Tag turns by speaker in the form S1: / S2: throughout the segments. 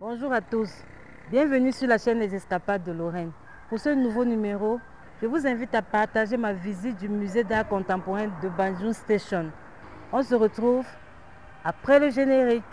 S1: Bonjour à tous, bienvenue sur la chaîne Les Escapades de Lorraine. Pour ce nouveau numéro, je vous invite à partager ma visite du musée d'art contemporain de Banjul Station. On se retrouve après le générique.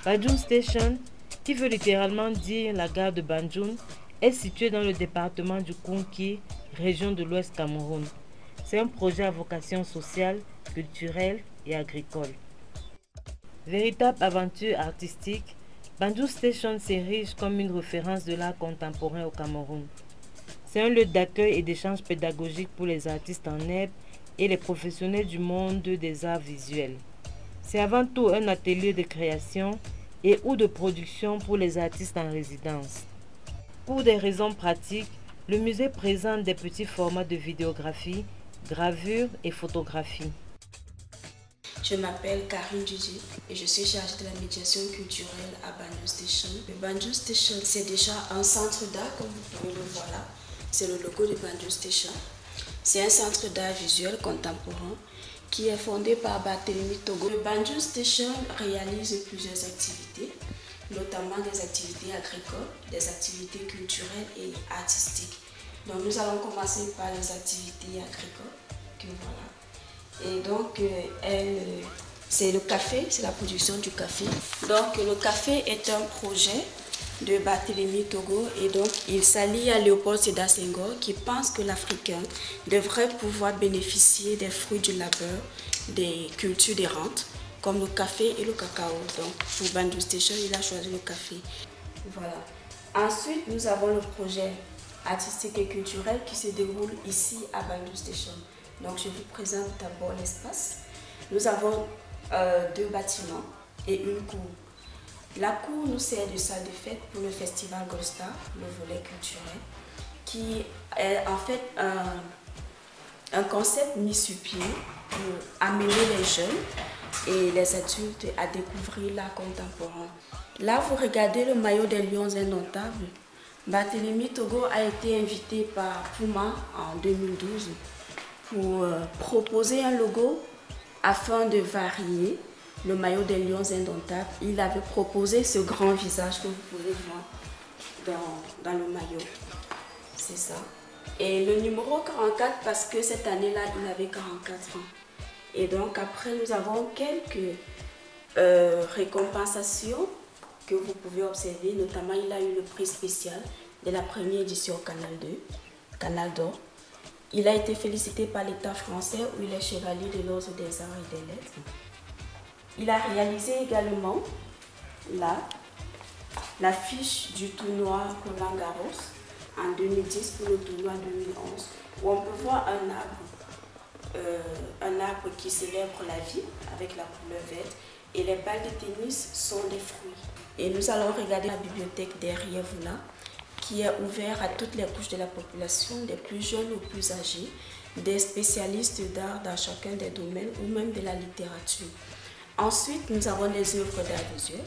S1: Banjul Station, qui veut littéralement dire la gare de Banjul, est située dans le département du Konki, région de l'Ouest Cameroun. C'est un projet à vocation sociale, culturelle et agricole. Véritable aventure artistique, Banjul Station s'érige comme une référence de l'art contemporain au Cameroun. C'est un lieu d'accueil et d'échange pédagogique pour les artistes en herbe et les professionnels du monde des arts visuels. C'est avant tout un atelier de création et ou de production pour les artistes en résidence. Pour des raisons pratiques, le musée présente des petits formats de vidéographie, gravure et photographie.
S2: Je m'appelle Karine Djidji et je suis chargée de la médiation culturelle à Banjul Station. Le Banjul Station, c'est déjà un centre d'art, comme vous pouvez le voir là. C'est le logo de Banjul Station. C'est un centre d'art visuel contemporain qui est fondé par Barthélemy Togo. Le Banjul Station réalise plusieurs activités, notamment des activités agricoles, des activités culturelles et artistiques. Donc nous allons commencer par les activités agricoles, que voilà. Et donc, c'est le café, c'est la production du café. Donc, le café est un projet de Barthélemy Togo et donc il s'allie à Léopold Sédar Senghor qui pense que l'Africain devrait pouvoir bénéficier des fruits du labeur, des cultures des rentes, comme le café et le cacao. Donc, pour Banjul Station, il a choisi le café. Voilà. Ensuite, nous avons le projet artistique et culturel qui se déroule ici à Banjul Station. Donc, je vous présente d'abord l'espace. Nous avons deux bâtiments et une cour. La cour nous sert de salle de fête pour le festival Goldstar, le volet culturel, qui est en fait un concept mis sur pied pour amener les jeunes et les adultes à découvrir l'art contemporain. Là, vous regardez le maillot des Lions Indomptables. Barthélemy Togo a été invité par Puma en 2012 pour proposer un logo afin de varier le maillot des Lions Indomptables. Il avait proposé ce grand visage que vous pouvez voir dans le maillot. C'est ça. Et le numéro 44 parce que cette année-là, il avait 44 ans. Et donc après, nous avons quelques récompensations que vous pouvez observer. Notamment, il a eu le prix spécial de la première édition Canal 2, Canal d'Or. Il a été félicité par l'État français où il est chevalier de l'Ordre des Arts et des Lettres. Il a réalisé également là l'affiche du tournoi Roland Garros en 2010 pour le tournoi 2011 où on peut voir un arbre qui célèbre la vie avec la couleur verte et les balles de tennis sont des fruits. Et nous allons regarder la bibliothèque derrière vous là, qui est ouvert à toutes les couches de la population, des plus jeunes aux plus âgés, des spécialistes d'art dans chacun des domaines ou même de la littérature. Ensuite, nous avons les œuvres d'art visuel.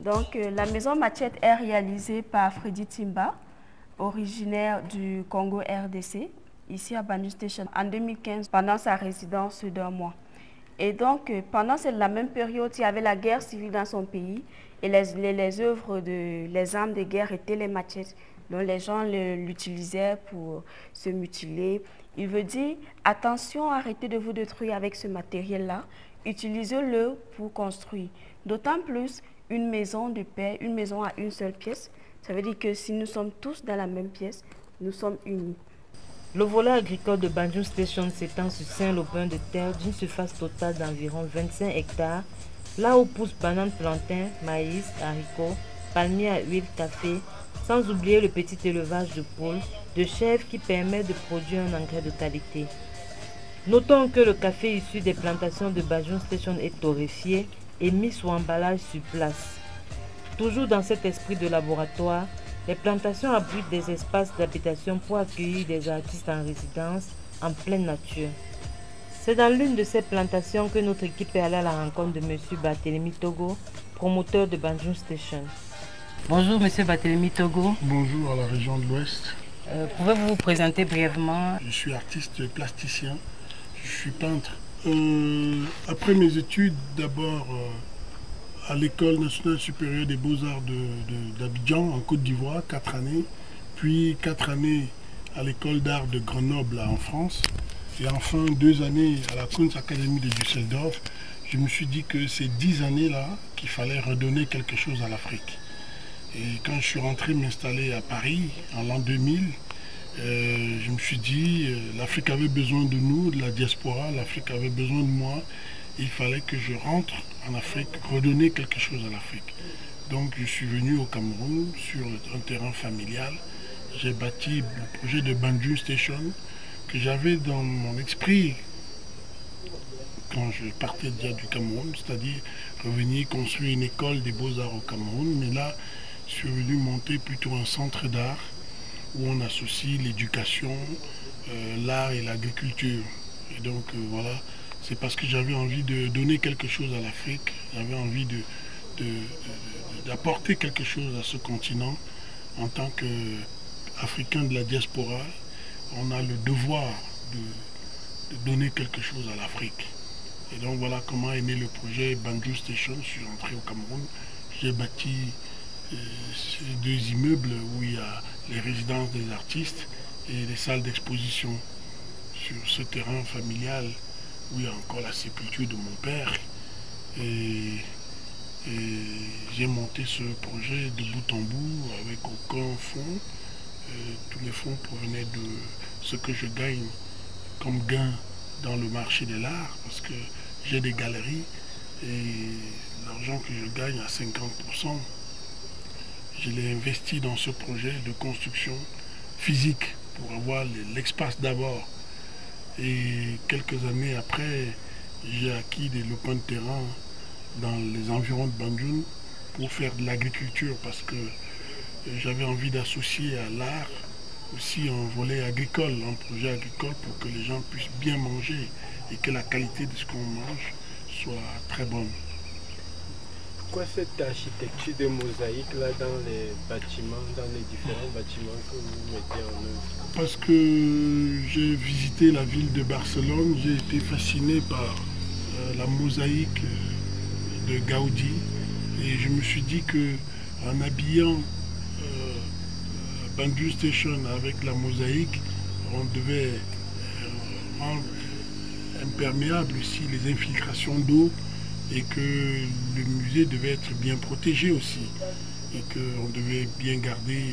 S2: Donc, la maison Machette est réalisée par Freddy Timba, originaire du Congo RDC, ici à Banjul Station, en 2015, pendant sa résidence d'1 mois. Et donc, pendant la même période, il y avait la guerre civile dans son pays et les œuvres, les armes de guerre étaient les machettes. Donc, les gens l'utilisaient pour se mutiler. Il veut dire, attention, arrêtez de vous détruire avec ce matériel-là. Utilisez-le pour construire. D'autant plus, une maison de paix, une maison à une seule pièce, ça veut dire que si nous sommes tous dans la même pièce, nous sommes unis.
S1: Le volet agricole de Banjul Station s'étend sur 5 lopins de terre d'une surface totale d'environ 25 hectares, là où poussent bananes, plantains, maïs, haricots, palmiers à huile, café, sans oublier le petit élevage de poules, de chèvres qui permet de produire un engrais de qualité. Notons que le café issu des plantations de Banjul Station est torréfié et mis sous emballage sur place. Toujours dans cet esprit de laboratoire, les plantations abritent des espaces d'habitation pour accueillir des artistes en résidence en pleine nature. C'est dans l'une de ces plantations que notre équipe est allée à la rencontre de M. Barthélemy Togo, promoteur de Banjul Station. Bonjour M. Barthélemy Togo.
S3: Bonjour à la région de l'Ouest.
S1: Pouvez-vous vous présenter brièvement?
S3: Je suis artiste plasticien, je suis peintre. Après mes études, d'abord à l'École nationale supérieure des beaux-arts d'Abidjan, en Côte d'Ivoire, 4 années. Puis 4 années à l'École d'art de Grenoble, en France. Et enfin 2 années à la Kunstacademie de Düsseldorf. Je me suis dit que ces 10 années-là, qu'il fallait redonner quelque chose à l'Afrique. Et quand je suis rentré m'installer à Paris, en l'an 2000, je me suis dit, l'Afrique avait besoin de nous, de la diaspora, l'Afrique avait besoin de moi. Il fallait que je rentre en Afrique, redonner quelque chose à l'Afrique. Donc je suis venu au Cameroun sur un terrain familial. J'ai bâti le projet de Banjul Station que j'avais dans mon esprit quand je partais déjà du Cameroun, c'est-à-dire revenir construire une école des beaux-arts au Cameroun. Mais là, je suis venu monter plutôt un centre d'art où on associe l'éducation, l'art et l'agriculture. Et donc voilà, c'est parce que j'avais envie de donner quelque chose à l'Afrique, j'avais envie d'apporter quelque chose à ce continent. En tant qu'Africain de la diaspora, on a le devoir de donner quelque chose à l'Afrique. Et donc voilà comment est né le projet Banjul Station. Je suis rentré au Cameroun, j'ai bâti ces 2 immeubles où il y a les résidences des artistes et les salles d'exposition sur ce terrain familial où il y a encore la sépulture de mon père. Et j'ai monté ce projet de bout en bout avec aucun fonds. Tous les fonds provenaient de ce que je gagne comme gain dans le marché de l'art, parce que j'ai des galeries et l'argent que je gagne à 50%, je l'ai investi dans ce projet de construction physique pour avoir l'espace d'abord. Et quelques années après, j'ai acquis des lopins de terrain dans les environs de Banjul pour faire de l'agriculture parce que j'avais envie d'associer à l'art aussi un volet agricole, un projet agricole pour que les gens puissent bien manger et que la qualité de ce qu'on mange soit très bonne.
S4: Pourquoi cette architecture de mosaïque là dans les bâtiments, dans les différents bâtiments que vous mettez en œuvre?
S3: Parce que j'ai visité la ville de Barcelone, j'ai été fasciné par la mosaïque de Gaudi et je me suis dit que en habillant Banjul Station avec la mosaïque, on devait rendre imperméable aussi les infiltrations d'eau et que le musée devait être bien protégé aussi et qu'on devait bien garder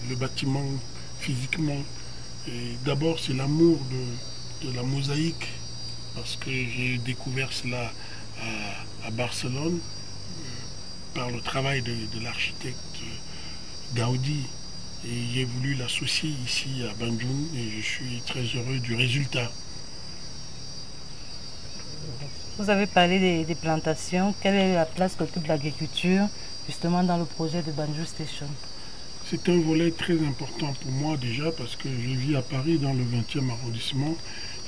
S3: le bâtiment physiquement. D'abord c'est l'amour de la mosaïque parce que j'ai découvert cela à Barcelone par le travail de l'architecte Gaudi et j'ai voulu l'associer ici à Banjul et je suis très heureux du résultat.
S1: Vous avez parlé des plantations. Quelle est la place qu'occupe l'agriculture justement dans le projet de Banjul Station?
S3: C'est un volet très important pour moi déjà parce que je vis à Paris dans le 20e arrondissement.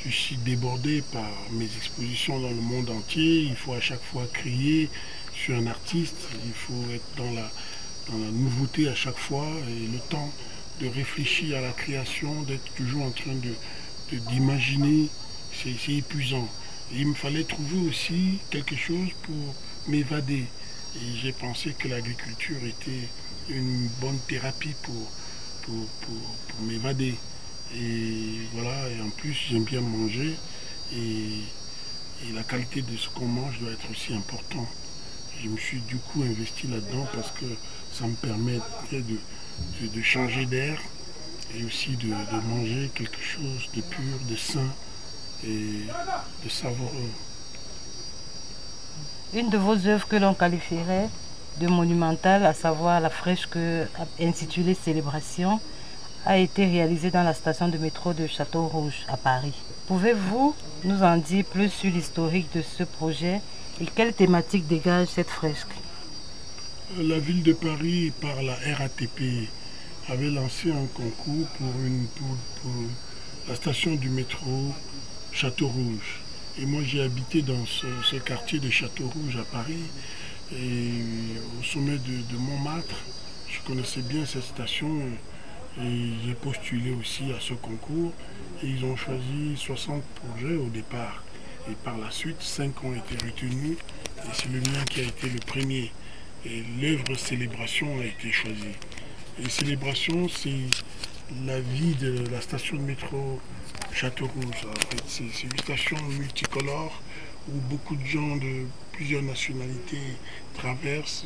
S3: Je suis débordé par mes expositions dans le monde entier. Il faut à chaque fois crier suis un artiste, il faut être dans la nouveauté à chaque fois et le temps de réfléchir à la création, d'être toujours en train d'imaginer, c'est épuisant. Et il me fallait trouver aussi quelque chose pour m'évader. Et j'ai pensé que l'agriculture était une bonne thérapie pour m'évader. Et voilà, et en plus j'aime bien manger et la qualité de ce qu'on mange doit être aussi importante. Je me suis du coup investi là-dedans parce que ça me permettait de changer d'air et aussi de manger quelque chose de pur, de sain et de savoureux.
S1: Une de vos œuvres que l'on qualifierait de monumentale, à savoir la fresque intitulée Célébration, a été réalisée dans la station de métro de Château-Rouge à Paris. Pouvez-vous nous en dire plus sur l'historique de ce projet et quelle thématique dégage cette fresque?
S3: La ville de Paris, par la RATP, avait lancé un concours pour la station du métro Château-Rouge. Et moi j'ai habité dans ce quartier de Château-Rouge à Paris et au sommet de Montmartre. Je connaissais bien cette station et j'ai postulé aussi à ce concours et ils ont choisi 60 projets au départ. Et par la suite, 5 ont été retenus et c'est le mien qui a été le premier. Et l'œuvre Célébration a été choisie. Et Célébration, c'est la vie de la station de métro Château-Rouge. En fait, c'est une station multicolore où beaucoup de gens de plusieurs nationalités traversent,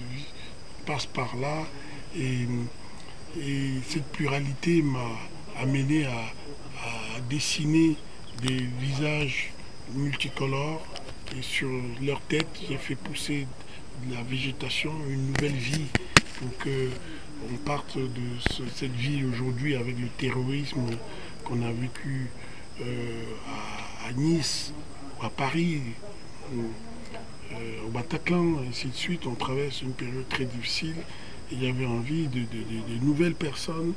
S3: passent par là. Et cette pluralité m'a amené à dessiner des visages multicolores. Et sur leur tête, j'ai fait pousser de la végétation, une nouvelle vie pour qu'on parte de cette vie aujourd'hui avec le terrorisme qu'on a vécu à Nice, ou à Paris, au Bataclan, et ainsi de suite. On traverse une période très difficile et j'avais envie de nouvelles personnes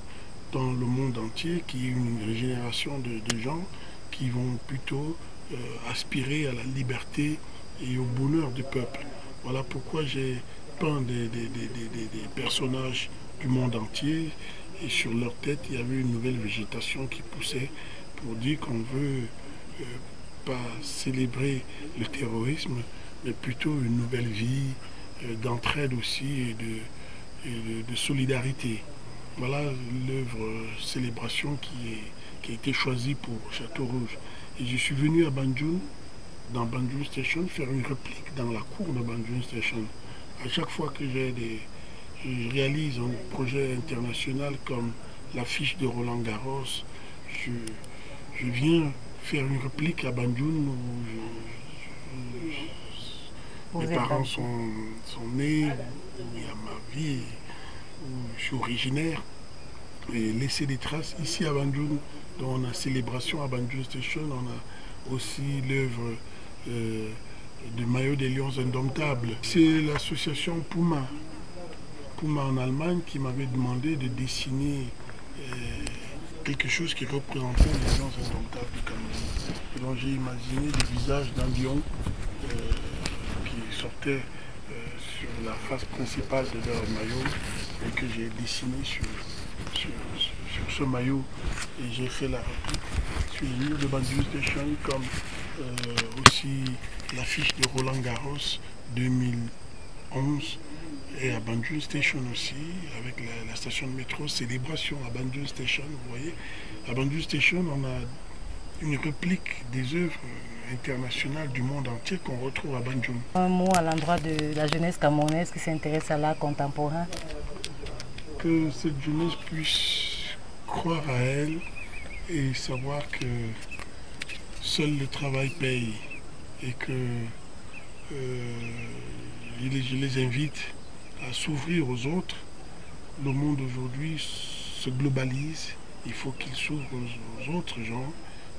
S3: dans le monde entier, qui est une régénération de gens qui vont plutôt aspirer à la liberté et au bonheur du peuple. Voilà pourquoi j'ai peint des personnages du monde entier et sur leur tête il y avait une nouvelle végétation qui poussait pour dire qu'on veut pas célébrer le terrorisme mais plutôt une nouvelle vie d'entraide aussi et de solidarité. Voilà l'œuvre Célébration qui a été choisie pour Château-Rouge. Et je suis venu à Banjul, dans Banjul Station, faire une réplique dans la cour de Banjul Station. À chaque fois que je réalise un projet international comme l'affiche de Roland Garros, je viens faire une réplique à Banjul où mes parents sont nés, où il y a ma vie, où je suis originaire, et laisser des traces ici à Banjul. Donc on a Célébration à Banjul Station, on a aussi l'œuvre de Maillot des Lions Indomptables. C'est l'association Puma en Allemagne qui m'avait demandé de dessiner quelque chose qui représentait les Lions Indomptables du Cameroun. Et donc j'ai imaginé des visages d'un lion qui sortaient sur la face principale de leur maillot et que j'ai dessiné sur ce maillot et j'ai fait la réplique sur les murs de Banjul Station comme aussi l'affiche de Roland Garros 2011 et à Banjul Station aussi avec la station de métro Célébration à Banjul Station. Vous voyez, à Banjul Station on a une réplique des œuvres internationales du monde entier qu'on retrouve à Banjul.
S1: Un mot à l'endroit de la jeunesse camerounaise qui s'intéresse à l'art contemporain.
S3: Que cette jeunesse puisse croire à elle et savoir que seul le travail paye et que je les invite à s'ouvrir aux autres. Le monde aujourd'hui se globalise, il faut qu'ils s'ouvrent aux autres gens,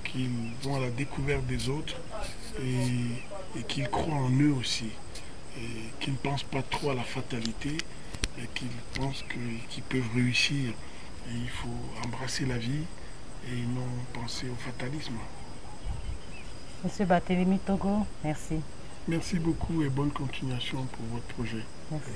S3: qu'ils vont à la découverte des autres et qu'ils croient en eux aussi, et qu'ils ne pensent pas trop à la fatalité, et qu'ils pensent qu'ils peuvent réussir. Et il faut embrasser la vie et non penser au fatalisme.
S1: Monsieur Barthélemy Togo, merci.
S3: Merci beaucoup et bonne continuation pour votre projet.
S1: Merci.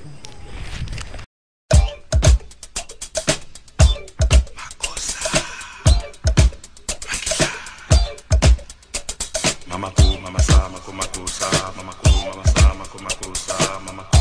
S5: Mama ko, mama sa, mako mako sa, mama ko, mama sa, mako mako sa, mama ko.